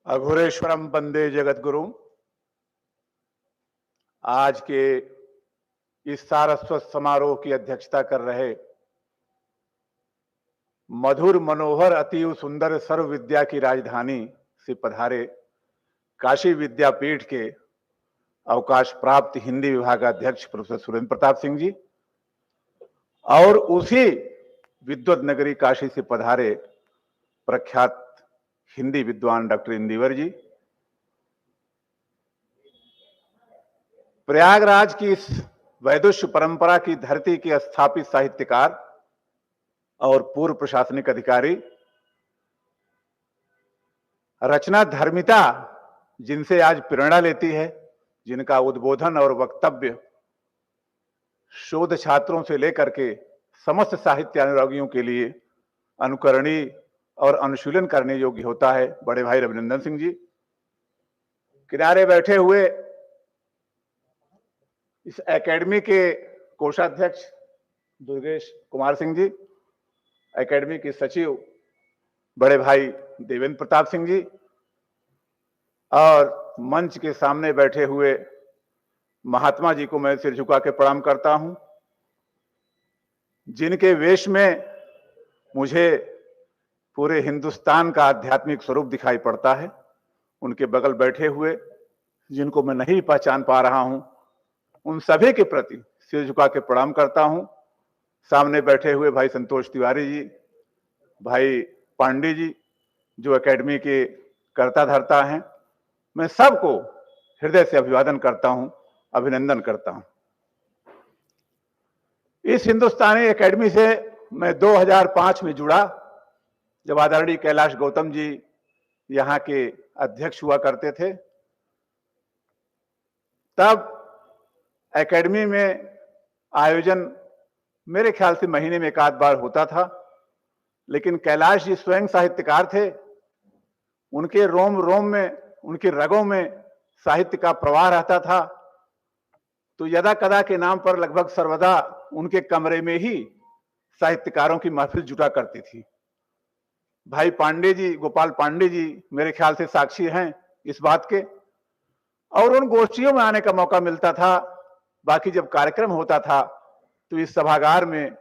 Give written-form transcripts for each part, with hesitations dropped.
अघोरेश्वरम वंदे जगद्गुरु। आज के इस सारस्वत समारोह की अध्यक्षता कर रहे मधुर मनोहर अतीव सुंदर सर्व विद्या की राजधानी से पधारे काशी विद्यापीठ के अवकाश प्राप्त हिंदी विभागाध्यक्ष प्रोफेसर सुरेंद्र प्रताप सिंह जी और उसी विद्वत नगरी काशी से पधारे प्रख्यात हिंदी विद्वान डॉक्टर इंदिवर जी, प्रयागराज की इस वैदुष्य परंपरा की धरती के स्थापित साहित्यकार और पूर्व प्रशासनिक अधिकारी, रचना धर्मिता जिनसे आज प्रेरणा लेती है, जिनका उद्बोधन और वक्तव्य शोध छात्रों से लेकर के समस्त साहित्य अनुरागियों के लिए अनुकरणीय और अनुशीलन करने योग्य होता है, बड़े भाई रविनंदन सिंह जी। किनारे बैठे हुए इस एकेडमी के कोषाध्यक्ष दुर्गेश कुमार सिंह जी, एकेडमी के सचिव बड़े भाई देवेंद्र प्रताप सिंह जी और मंच के सामने बैठे हुए महात्मा जी को मैं सिर झुका के प्रणाम करता हूं, जिनके वेश में मुझे पूरे हिंदुस्तान का आध्यात्मिक स्वरूप दिखाई पड़ता है। उनके बगल बैठे हुए जिनको मैं नहीं पहचान पा रहा हूं, उन सभी के प्रति सिर झुका के प्रणाम करता हूं। सामने बैठे हुए भाई संतोष तिवारी जी, भाई पांडे जी जो एकेडमी के कर्ता धर्ता हैं, मैं सबको हृदय से अभिवादन करता हूं, अभिनंदन करता हूं। इस हिंदुस्तानी एकेडमी से मैं 2005 में जुड़ा, जब आदरणीय कैलाश गौतम जी यहाँ के अध्यक्ष हुआ करते थे। तब एकेडमी में आयोजन मेरे ख्याल से महीने में एक आध बार होता था, लेकिन कैलाश जी स्वयं साहित्यकार थे। उनके रोम रोम में, उनकी रगों में साहित्य का प्रवाह रहता था, तो यदा कदा के नाम पर लगभग सर्वदा उनके कमरे में ही साहित्यकारों की महफिल जुटा करती थी। भाई पांडे जी, गोपाल पांडे जी मेरे ख्याल से साक्षी हैं इस बात के, और उन गोष्ठियों में आने का मौका मिलता था। बाकी जब कार्यक्रम होता था तो इस सभागार में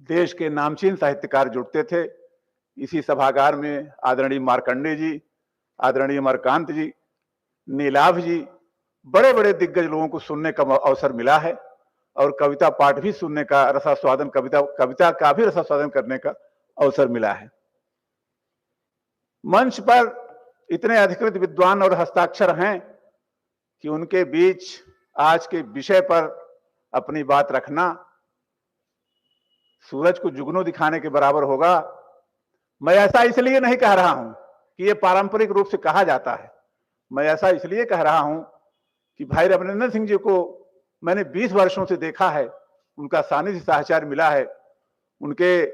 देश के नामचीन साहित्यकार जुटते थे। इसी सभागार में आदरणीय मार्कंडे जी, आदरणीय अमरकांत जी, नीलाभ जी, बड़े बड़े दिग्गज लोगों को सुनने का अवसर मिला है और कविता पाठ भी सुनने का, रसास्वादन कविता का भी रसास्वादन करने का अवसर मिला है। मंच पर इतने अधिकृत विद्वान और हस्ताक्षर हैं कि उनके बीच आज के विषय पर अपनी बात रखना सूरज को जुगनू दिखाने के बराबर होगा। मैं ऐसा इसलिए नहीं कह रहा हूं कि यह पारंपरिक रूप से कहा जाता है, मैं ऐसा इसलिए कह रहा हूं कि भाई रविनंदन सिंह जी को मैंने 20 वर्षों से देखा है, उनका सानिध्य साहचर्य मिला है, उनके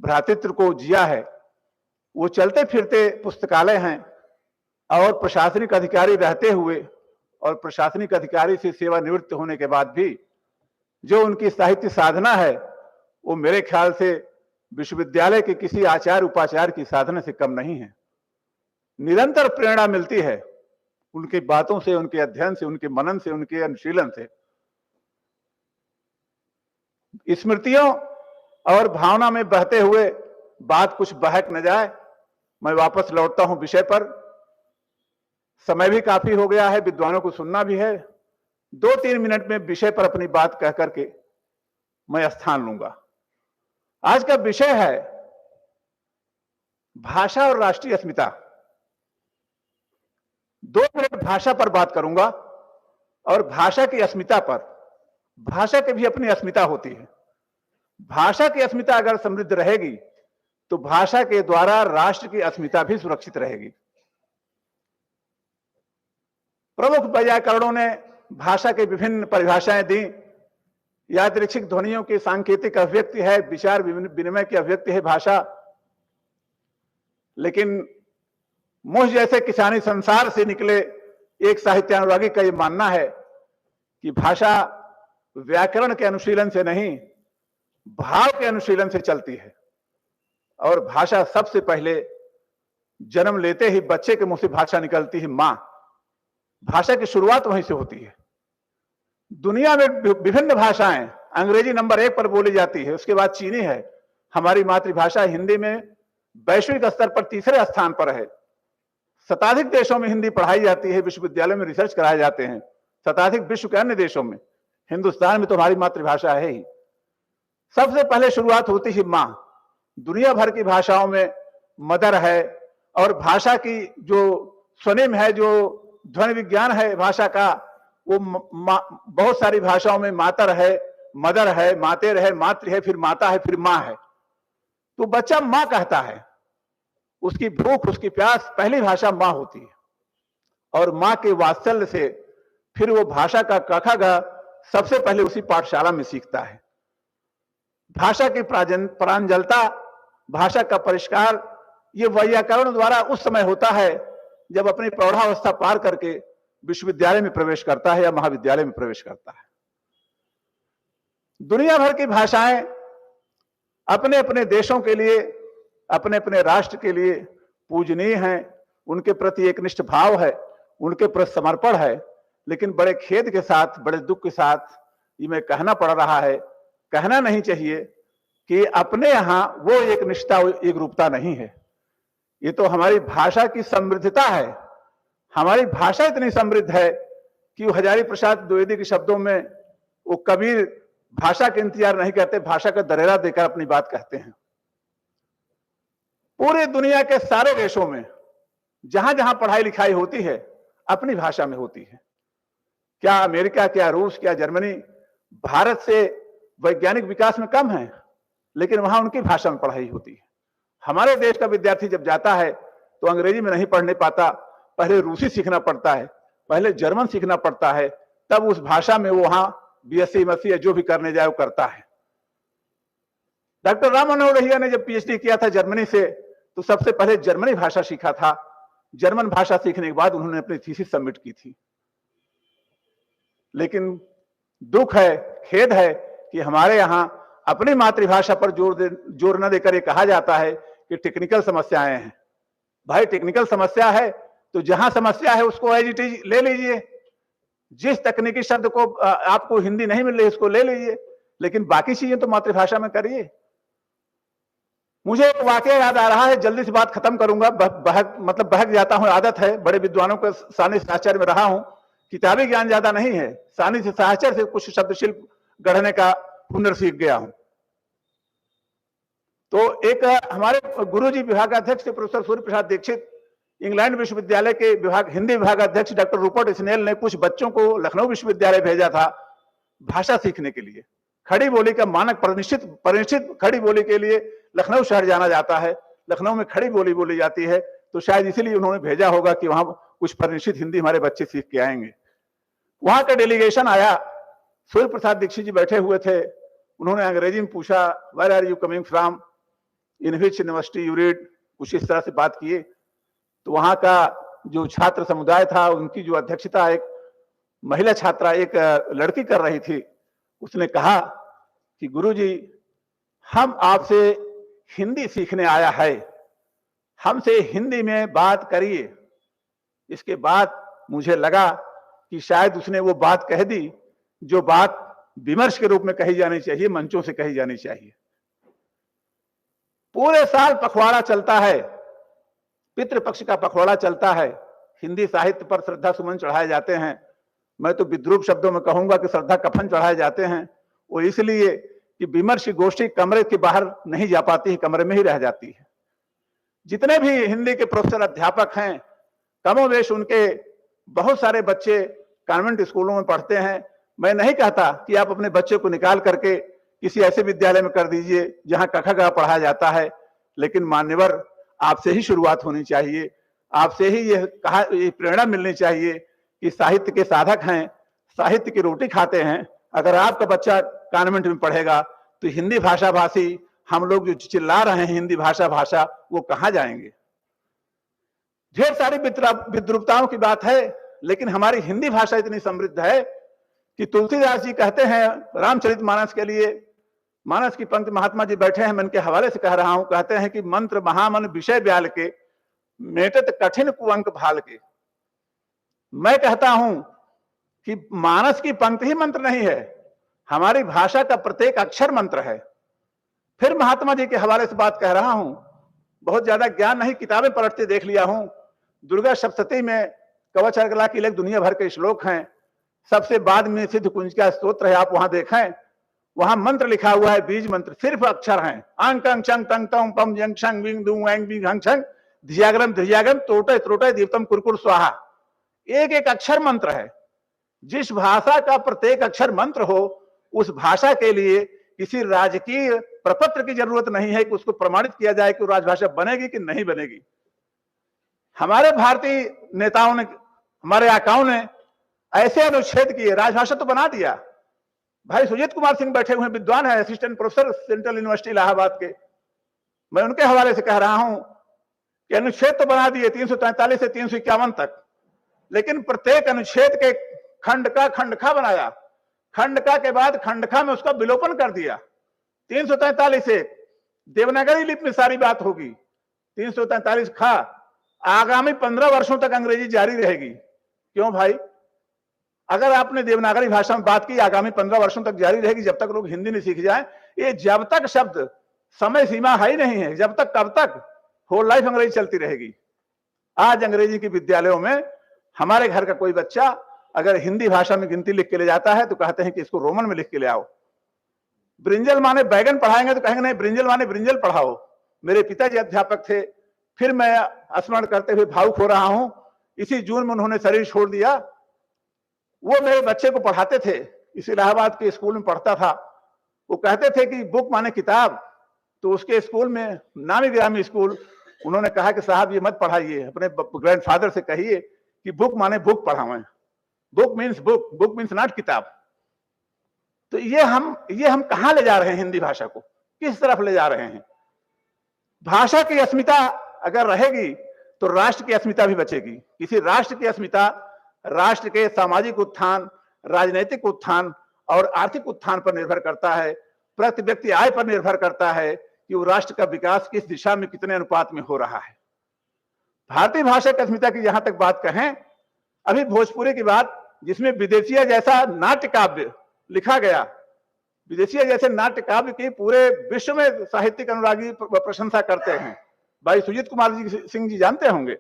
भ्रातृत्व को जिया है। वो चलते फिरते पुस्तकालय हैं और प्रशासनिक अधिकारी रहते हुए और प्रशासनिक अधिकारी से सेवानिवृत्त होने के बाद भी जो उनकी साहित्य साधना है, वो मेरे ख्याल से विश्वविद्यालय के किसी आचार्य उपाचार्य की साधना से कम नहीं है। निरंतर प्रेरणा मिलती है उनकी बातों से, उनके अध्ययन से, उनके मनन से, उनके अनुशीलन से। स्मृतियों और भावना में बहते हुए बात कुछ बहक न जाए, मैं वापस लौटता हूं विषय पर। समय भी काफी हो गया है, विद्वानों को सुनना भी है। 2-3 मिनट में विषय पर अपनी बात कह करके मैं स्थान लूंगा। आज का विषय है भाषा और राष्ट्रीय अस्मिता। 2 मिनट भाषा पर बात करूंगा और भाषा की अस्मिता पर। भाषा की भी अपनी अस्मिता होती है। भाषा की अस्मिता अगर समृद्ध रहेगी तो भाषा के द्वारा राष्ट्र की अस्मिता भी सुरक्षित रहेगी। प्रमुख वैयाकरणों ने भाषा के विभिन्न परिभाषाएं दी। यादृच्छिक ध्वनियों की सांकेतिक अभिव्यक्ति है, विचार विनिमय की अभिव्यक्ति है भाषा। लेकिन मुझ जैसे किसानी संसार से निकले एक साहित्यानुरागी का यह मानना है कि भाषा व्याकरण के अनुशीलन से नहीं, भाव के अनुशीलन से चलती है। और भाषा सबसे पहले जन्म लेते ही बच्चे के मुंह से भाषा निकलती है मां। भाषा की शुरुआत वहीं से होती है। दुनिया में विभिन्न भाषाएं, अंग्रेजी नंबर 1 पर बोली जाती है, उसके बाद चीनी है। हमारी मातृभाषा हिंदी में वैश्विक स्तर पर तीसरे स्थान पर है। शताधिक देशों में हिंदी पढ़ाई जाती है, विश्वविद्यालय में रिसर्च कराए जाते हैं, शताधिक विश्व के अन्य देशों में। हिंदुस्तान में तो हमारी मातृभाषा है ही। सबसे पहले शुरुआत होती है मां। दुनिया भर की भाषाओं में मदर है, और भाषा की जो स्वनिम है, जो ध्वनि विज्ञान है भाषा का, वो बहुत सारी भाषाओं में मातर है, मदर है, मातेर है, मातृ है, फिर माता है, फिर मां है। तो बच्चा मां कहता है। उसकी भूख, उसकी प्यास पहली भाषा मां होती है, और मां के वात्सल्य से फिर वो भाषा का क ख ग सबसे पहले उसी पाठशाला में सीखता है। भाषा की प्रांजलता, भाषा का परिष्कार, ये वैयाकरण द्वारा उस समय होता है जब अपनी प्रौढ़ावस्था पार करके विश्वविद्यालय में प्रवेश करता है या महाविद्यालय में प्रवेश करता है। दुनिया भर की भाषाएं अपने अपने देशों के लिए, अपने अपने राष्ट्र के लिए पूजनीय हैं। उनके प्रति एक निष्ठ भाव है, उनके प्रति समर्पण है। लेकिन बड़े खेद के साथ, बड़े दुख के साथ ये मैं कहना पड़ रहा है, कहना नहीं चाहिए, कि अपने यहां वो एक निष्ठा, एक रूपता नहीं है। ये तो हमारी भाषा की समृद्धता है। हमारी भाषा इतनी समृद्ध है कि वो हजारी प्रसाद द्विवेदी के शब्दों में वो कबीर भाषा के इंतजार नहीं करते, भाषा का दरेरा देकर अपनी बात कहते हैं। पूरी दुनिया के सारे देशों में जहां जहां पढ़ाई लिखाई होती है अपनी भाषा में होती है। क्या अमेरिका, क्या रूस, क्या जर्मनी भारत से वैज्ञानिक विकास में कम है? लेकिन वहां उनकी भाषा में पढ़ाई होती है। हमारे देश का विद्यार्थी जब जाता है तो अंग्रेजी में नहीं पढ़ने पाता, पहले रूसी सीखना पड़ता है, पहले जर्मन सीखना पड़ता है, तब उस भाषा में वो वहां बीएससी एमएससी या जो भी करने जाए वो करता है। डॉक्टर राम मनोहर लोहिया ने जब पीएचडी किया था जर्मनी से, तो सबसे पहले जर्मनी भाषा सीखा था। जर्मन भाषा सीखने के बाद उन्होंने अपनी थीसिस सबमिट की थी। लेकिन दुख है, खेद है कि हमारे यहां अपनी मातृभाषा पर जोर न देकर ये कहा जाता है कि टेक्निकल समस्याएं हैं। भाई टेक्निकल समस्या है तो जहां समस्या है उसको एज इट इज ले लीजिए। जिस तकनीकी शब्द को आपको हिंदी नहीं मिल रही उसको ले लीजिए, लेकिन बाकी चीजें तो मातृभाषा में करिए। मुझे एक वाकया याद आ रहा है, जल्दी से बात खत्म करूंगा, बहक जाता हूं, आदत है, बड़े विद्वानों के सानिध्य साहचर्य में रहा हूं, किताबी ज्ञान ज्यादा नहीं है, सानिध्य साहचर्य से कुछ शब्द शिल्प गढ़ने का हुनर सीख गया हूं। तो एक हमारे गुरुजी विभागाध्यक्ष थे प्रोफेसर सूर्य प्रसाद दीक्षित, इंग्लैंड विश्वविद्यालय के हिंदी विभागाध्यक्ष डॉक्टर रूपर्ट स्नेल ने कुछ बच्चों को लखनऊ विश्वविद्यालय भेजा था भाषा सीखने के लिए। खड़ी बोली का मानक परिनिश्चित खड़ी बोली के लिए लखनऊ शहर जाना जाता है, लखनऊ में खड़ी बोली बोली जाती है, तो शायद इसीलिए उन्होंने भेजा होगा कि वहां कुछ परिनिश्चित हिंदी हमारे बच्चे सीख के आएंगे। वहां का डेलीगेशन आया, सूर्य प्रसाद दीक्षित जी बैठे हुए थे, उन्होंने अंग्रेजी में पूछा, where are you coming from, in which university you read, कुछ इस तरह से बात किए। तो वहां का जो छात्र समुदाय था, उनकी जो अध्यक्षता एक महिला छात्रा, एक लड़की कर रही थी, उसने कहा कि गुरुजी हम आपसे हिंदी सीखने आया है, हमसे हिंदी में बात करिए। इसके बाद मुझे लगा कि शायद उसने वो बात कह दी जो बात विमर्श के रूप में कही जानी चाहिए, मंचों से कही जानी चाहिए। पूरे साल पखवाड़ा चलता है, पितृपक्ष का पखवाड़ा चलता है, हिंदी साहित्य पर श्रद्धा सुमन चढ़ाए जाते हैं। मैं तो विद्रूप शब्दों में कहूंगा कि श्रद्धा कफन चढ़ाए जाते हैं। वो इसलिए कि विमर्श गोष्ठी कमरे के बाहर नहीं जा पाती है, कमरे में ही रह जाती है। जितने भी हिंदी के प्रोफेसर अध्यापक हैं, कमोवेश उनके बहुत सारे बच्चे कॉन्वेंट स्कूलों में पढ़ते हैं। मैं नहीं कहता कि आप अपने बच्चे को निकाल करके किसी ऐसे विद्यालय में कर दीजिए जहां क ख ग पढ़ाया जाता है, लेकिन मान्यवर आपसे ही शुरुआत होनी चाहिए। आपसे ही ये प्रेरणा मिलनी चाहिए कि साहित्य के साधक हैं, साहित्य की रोटी खाते हैं। अगर आपका बच्चा कॉन्वेंट में पढ़ेगा तो हिंदी भाषा भाषी हम लोग जो चिल्ला रहे हैं हिंदी भाषा भाषा, वो कहां जाएंगे? ढेर सारी विद्रूपताओं की बात है, लेकिन हमारी हिंदी भाषा इतनी समृद्ध है कि तुलसीदास जी कहते हैं रामचरितमानस के लिए, मानस की पंक्ति महात्मा जी बैठे हैं, मैं इनके हवाले से कह रहा हूं, कहते हैं कि मंत्र महामन विषय ब्याल के, मेटत कठिन कुअंक भाल के। मैं कहता हूं कि मानस की पंक्ति ही मंत्र नहीं है, हमारी भाषा का प्रत्येक अक्षर मंत्र है। फिर महात्मा जी के हवाले से बात कह रहा हूं, बहुत ज्यादा ज्ञान नहीं, किताबें पलटते देख लिया हूं। दुर्गा सप्तशती में कवच अर्गला की दुनिया भर के श्लोक हैं, सबसे बाद में सिद्ध कुंज का स्तोत्र है, आप वहां देखें, वहां मंत्र लिखा हुआ है, बीज मंत्र सिर्फ अक्षर हैं। अंक अंग चंग टंग टंग पम जंग शंग विंग दुंग वैंग बिंग हंग छंग धियाग्रम धियाग्रम तोटे त्रोटे दीप्तम कुरकुर स्वाहा। एक एक अक्षर मंत्र है। जिस भाषा का प्रत्येक अक्षर मंत्र हो, उस भाषा के लिए किसी राजकीय प्रपत्र की जरूरत नहीं है कि उसको प्रमाणित किया जाए कि राजभाषा बनेगी कि नहीं बनेगी। हमारे भारतीय नेताओं ने, हमारे आकाओं ने ऐसे अनुच्छेद किए, राजभाषा तो बना दिया। भाई सुजीत कुमार सिंह बैठे हुए विद्वान है, assistant professor central university Allahabad के, मैं उनके हवाले से कह रहा हूं कि अनुच्छेद तो बना दिए 343 से 351 तक, लेकिन प्रत्येक अनुच्छेद के खंड का खंडखा बनाया, खंडका के बाद खंडखा में उसका विलोपन कर दिया। 343 से देवनागरी लिपि में सारी बात होगी, 343 खा आगामी 15 वर्षों तक अंग्रेजी जारी रहेगी। क्यों भाई? अगर आपने देवनागरी भाषा में बात की, आगामी 15 वर्षों तक जारी रहेगी, जब तक लोग हिंदी नहीं सीख जाएं। ये जब तक शब्द समय सीमा है ही नहीं है, जब तक कब तक होल लाइफ अंग्रेजी चलती रहेगी। आज अंग्रेजी के विद्यालयों में हमारे घर का कोई बच्चा अगर हिंदी भाषा में गिनती लिख के ले जाता है तो कहते हैं कि इसको रोमन में लिख के ले आओ। ब्रिंजल माने बैगन पढ़ाएंगे तो कहेंगे नहीं, ब्रिंजल माने ब्रिंजल पढ़ाओ। मेरे पिताजी अध्यापक थे, फिर मैं स्मरण करते हुए भावुक हो रहा हूं। इसी जून में उन्होंने शरीर छोड़ दिया। वो मेरे बच्चे को पढ़ाते थे, इस इलाहाबाद के स्कूल में पढ़ता था। वो कहते थे कि बुक माने किताब, तो उसके स्कूल में, नामी गिरामी स्कूल, उन्होंने कहा कि साहब ये मत पढ़ाइए, अपने ग्रैंडफादर से कहिए कि बुक माने बुक पढ़ावें। Book means book, book means not किताब। तो ये हम कहां ले जा रहे हैं? हिंदी भाषा को किस तरफ ले जा रहे हैं? भाषा की अस्मिता अगर रहेगी तो राष्ट्र की अस्मिता भी बचेगी। किसी राष्ट्र की अस्मिता राष्ट्र के सामाजिक उत्थान, राजनीतिक उत्थान और आर्थिक उत्थान पर निर्भर करता है। प्रति व्यक्ति आय पर निर्भर करता है कि वो राष्ट्र का विकास किस दिशा में, कितने अनुपात में हो रहा है। भारतीय भाषा की अस्मिता की जहां तक बात कहें, अभी भोजपुरी की बात, जिसमें विदेशिया जैसा नाट्य काव्य लिखा गया, विदेशिया जैसे नाट्य काव्य की पूरे विश्व में साहित्यिक अनुरागी प्रशंसा करते हैं। भाई सुजीत कुमार सिंह जी जानते होंगे,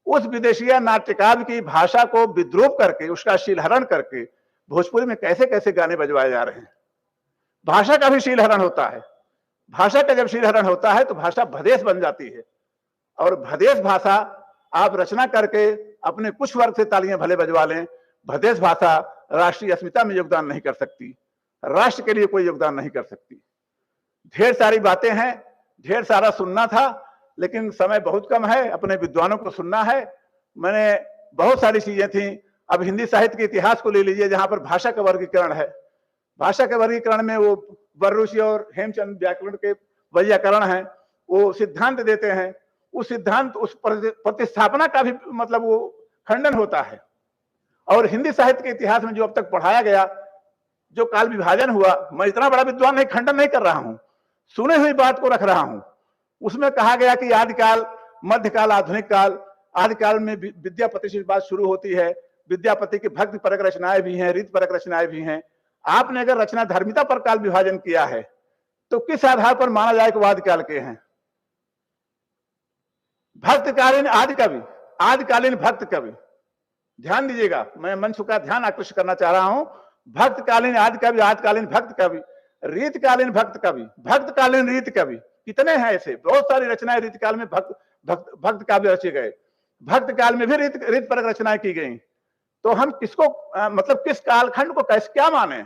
उस विदेशिया नाट्य काव्य की भाषा को विद्रूप करके, उसका शीलहरण करके भोजपुरी में कैसे कैसे गाने बजवाए जा रहे हैं। भाषा का भी शीलहरण होता है। भाषा का जब शीलहरण होता है तो भाषा भदेश बन जाती है, और भदेश भाषा आप रचना करके अपने कुछ वर्ग से तालियां भले बजवा लें, भदेश भाषा राष्ट्रीय अस्मिता में योगदान नहीं कर सकती, राष्ट्र के लिए कोई योगदान नहीं कर सकती। ढेर सारी बातें हैं, ढेर सारा सुनना था, लेकिन समय बहुत कम है, अपने विद्वानों को सुनना है। मैंने बहुत सारी चीजें थी। अब हिंदी साहित्य के इतिहास को ले लीजिए, जहां पर भाषा का वर्गीकरण है। भाषा के वर्गीकरण में वो बर्रुषि और हेमचंद व्याकरण के वैयाकरण हैं, वो सिद्धांत देते हैं। उस सिद्धांत, उस प्रतिस्थापना का भी मतलब वो खंडन होता है। और हिंदी साहित्य के इतिहास में जो अब तक पढ़ाया गया, जो काल विभाजन हुआ, मैं इतना बड़ा विद्वान नहीं, खंडन नहीं कर रहा हूं, सुने हुई बात को रख रहा हूं। उसमें कहा गया कि आदिकाल, मध्यकाल, आधुनिक काल। आदिकाल में विद्यापति से बात शुरू होती है। विद्यापति की भक्ति परक रचनाएं भी हैं, रीत परक रचनाएं भी हैं। आपने अगर रचना धर्मिता पर काल विभाजन किया है तो किस आधार पर माना जाए कि वो आदिकाल के हैं? भक्तकालीन आदि कवि, आदिकालीन भक्त कवि, ध्यान दीजिएगा, मैं मंच का ध्यान आकृष्ट करना चाह रहा हूं। भक्तकालीन आदि कवि, आदिकालीन भक्त कवि, रीतकालीन भक्त कवि, भक्तकालीन रीत कवि, कितने हैं ऐसे? बहुत सारी रचनाएं रीतकाल में भक्त काव्य रचे गए, भक्त काल में भी रीत परक रचनाएं की गई। तो हम किसको मतलब किस कालखंड को कैसे क्या माने?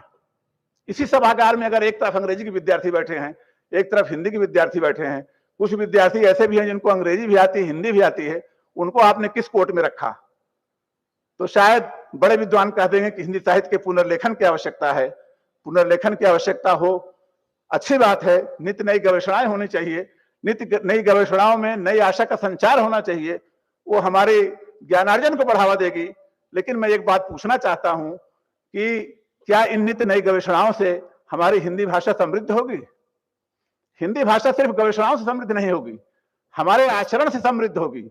इसी सभागार में अगर एक तरफ अंग्रेजी के विद्यार्थी बैठे हैं, एक तरफ हिंदी के विद्यार्थी बैठे हैं, कुछ विद्यार्थी ऐसे भी हैं जिनको अंग्रेजी भी आती है, हिंदी भी आती है, उनको आपने किस कोट में रखा? तो शायद बड़े विद्वान कह देंगे कि हिंदी साहित्य के पुनर्लेखन की आवश्यकता है। पुनर्लेखन की आवश्यकता हो, अच्छी बात है, नित्य नई गवेषणाएं होनी चाहिए, नित्य नई गवेषणाओं में नई आशा का संचार होना चाहिए, वो हमारे ज्ञानार्जन को बढ़ावा देगी। लेकिन मैं एक बात पूछना चाहता हूं कि क्या इन नित्य नई गवेषणाओं से हमारी हिंदी भाषा समृद्ध होगी? हिंदी भाषा सिर्फ गवेषणाओं से समृद्ध नहीं होगी, हमारे आचरण से समृद्ध होगी।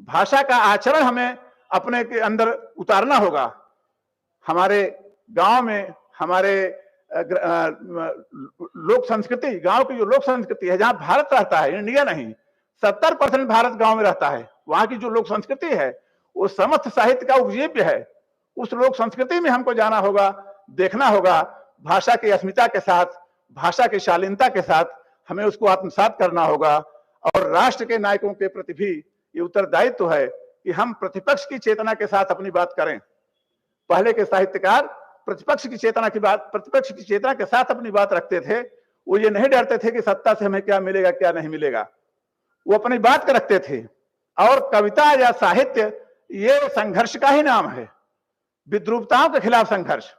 भाषा का आचरण हमें अपने के अंदर उतारना होगा। हमारे गांव में हमारे लोक संस्कृति, गांव की जो लोक संस्कृति है, जहां भारत रहता है, इंडिया नहीं, 70% भारत गांव में रहता है, वहां की जो लोक संस्कृति है वो समस्त साहित्य का उपजीव्य है। उस लोक संस्कृति में हमको जाना होगा, देखना होगा, भाषा की अस्मिता के साथ, भाषा की शालीनता के साथ हमें उसको आत्मसात करना होगा। और राष्ट्र के नायकों के प्रति भी ये उत्तरदायित्व है कि हम प्रतिपक्ष की चेतना के साथ अपनी बात करें। पहले के साहित्यकार प्रतिपक्ष की चेतना के साथ अपनी बात रखते थे। वो ये नहीं डरते थे कि सत्ता से हमें क्या मिलेगा क्या नहीं मिलेगा, वो अपनी बात कर रखते थे। और कविता या साहित्य ये संघर्ष का ही नाम है, विद्रूपताओं के खिलाफ संघर्ष,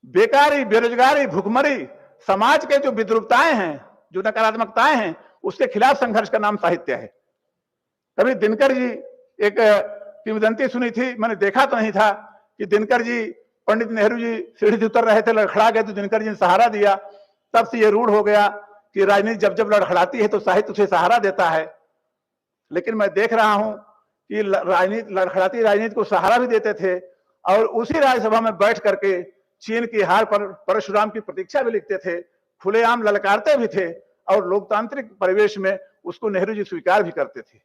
बेकारी, बेरोजगारी, भुखमरी, समाज के जो विद्रूपताएं हैं, जो नकारात्मकताएं हैं, उसके खिलाफ संघर्ष का नाम साहित्य है। कभी दिनकर जी, एक किंवदंती सुनी थी, मैंने देखा तो नहीं था, कि दिनकर जी, पंडित नेहरू जी सीढ़ी से उतर रहे थे, लड़खड़ा गए तो दिनकर जी ने सहारा दिया। तब से ये रूढ़ हो गया कि राजनीति जब जब लड़खड़ाती है तो साहित्य उसे सहारा देता है। लेकिन मैं देख रहा हूं कि राजनीति, लड़खड़ाती राजनीति को सहारा भी देते थे और उसी राज्यसभा में बैठ करके चीन की हार पर परशुराम की प्रतीक्षा भी लिखते थे, खुलेआम ललकारते भी थे और लोकतांत्रिक परिवेश में उसको नेहरू जी स्वीकार भी करते थे।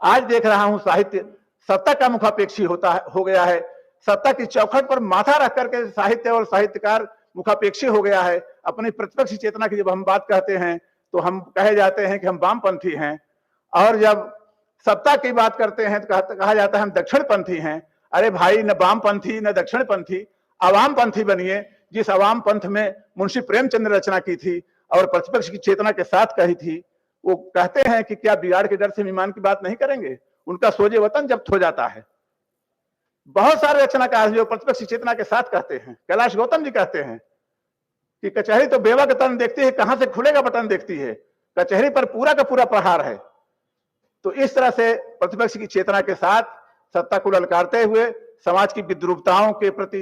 आज देख रहा हूं साहित्य सत्ता का मुखापेक्षी हो गया है। सत्ता की चौखट पर माथा रख करके साहित्य और साहित्यकार मुखापेक्षी हो गया है। अपनी प्रतिपक्ष चेतना की जब हम बात कहते हैं तो हम कहे जाते हैं कि हम वामपंथी हैं, और जब सत्ता की बात करते हैं तो कहा जाता है हम दक्षिणपंथी हैं। अरे भाई, न वामपंथी न दक्षिणपंथी, अवामपंथी बनिए। जिस अवाम पंथ में मुंशी प्रेमचंद ने रचना की थी और प्रतिपक्ष की चेतना के साथ कही थी, वो कहते हैं कि क्या बिगाड़ के डर से विमान की बात नहीं करेंगे, उनका सोजे वतन जब्त हो जाता है। बहुत सारे रचनाकार जो प्रतिपक्ष चेतना के साथ कहते हैं, कैलाश गौतम जी कहते हैं कि कचहरी तो बेवा का तन देखती है, कहां से खुलेगा बटन देखती है, कचहरी पर पूरा का पूरा प्रहार है। तो इस तरह से प्रतिपक्ष की चेतना के साथ सत्ता को ललकारते हुए, समाज की विद्रूपताओं के प्रति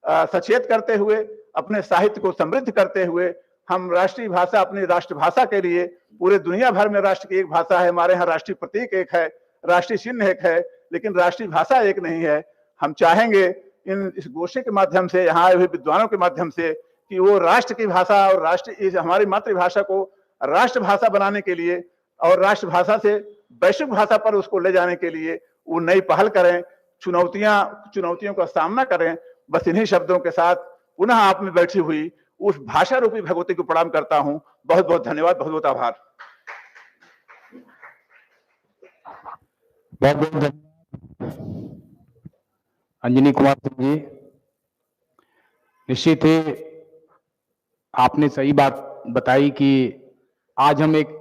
सचेत करते हुए, अपने साहित्य को समृद्ध करते हुए, हम राष्ट्रीय भाषा, अपनी राष्ट्रभाषा के लिए, पूरे दुनिया भर में राष्ट्र की एक भाषा है, हमारे यहाँ राष्ट्रीय प्रतीक एक है, राष्ट्रीय चिन्ह एक है, लेकिन राष्ट्रीय भाषा एक नहीं है। हम चाहेंगे इस गोष्ठी के माध्यम से, यहाँ आए हुए विद्वानों के माध्यम से, कि वो राष्ट्र की भाषा और राष्ट्र, हमारी मातृभाषा को राष्ट्रभाषा बनाने के लिए और राष्ट्रभाषा से वैश्विक भाषा पर उसको ले जाने के लिए वो नई पहल करें, चुनौतियों का सामना करें। बस इन्हीं शब्दों के साथ पुनः आप में बैठी हुई उस भाषा रूपी भगवती को प्रणाम करता हूं। बहुत बहुत धन्यवाद, बहुत बहुत आभार। बहुत बहुत धन्यवाद अंजनी कुमार सिंह जी। निश्चित ही आपने सही बात बताई कि आज हम एक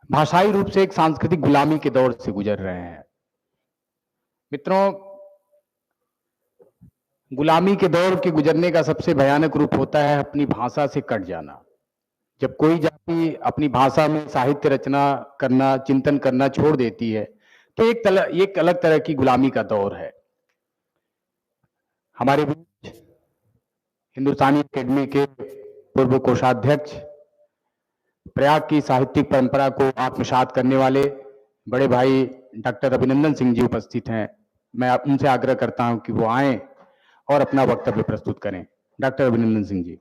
भाषाई रूप से एक सांस्कृतिक गुलामी के दौर से गुजर रहे हैं। मित्रों, गुलामी के दौर के गुजरने का सबसे भयानक रूप होता है अपनी भाषा से कट जाना। जब कोई जाति अपनी भाषा में साहित्य रचना करना, चिंतन करना छोड़ देती है तो एक अलग तरह की गुलामी का दौर है। हमारे बीच हिंदुस्तानी अकेडमी के पूर्व कोषाध्यक्ष, प्रयाग की साहित्यिक परंपरा को आत्मसात करने वाले बड़े भाई डॉक्टर अभिनंदन सिंह जी उपस्थित हैं। मैं उनसे आग्रह करता हूं कि वो आएं और अपना वक्तव्य प्रस्तुत करें। डॉक्टर अभिनंदन सिंह जी।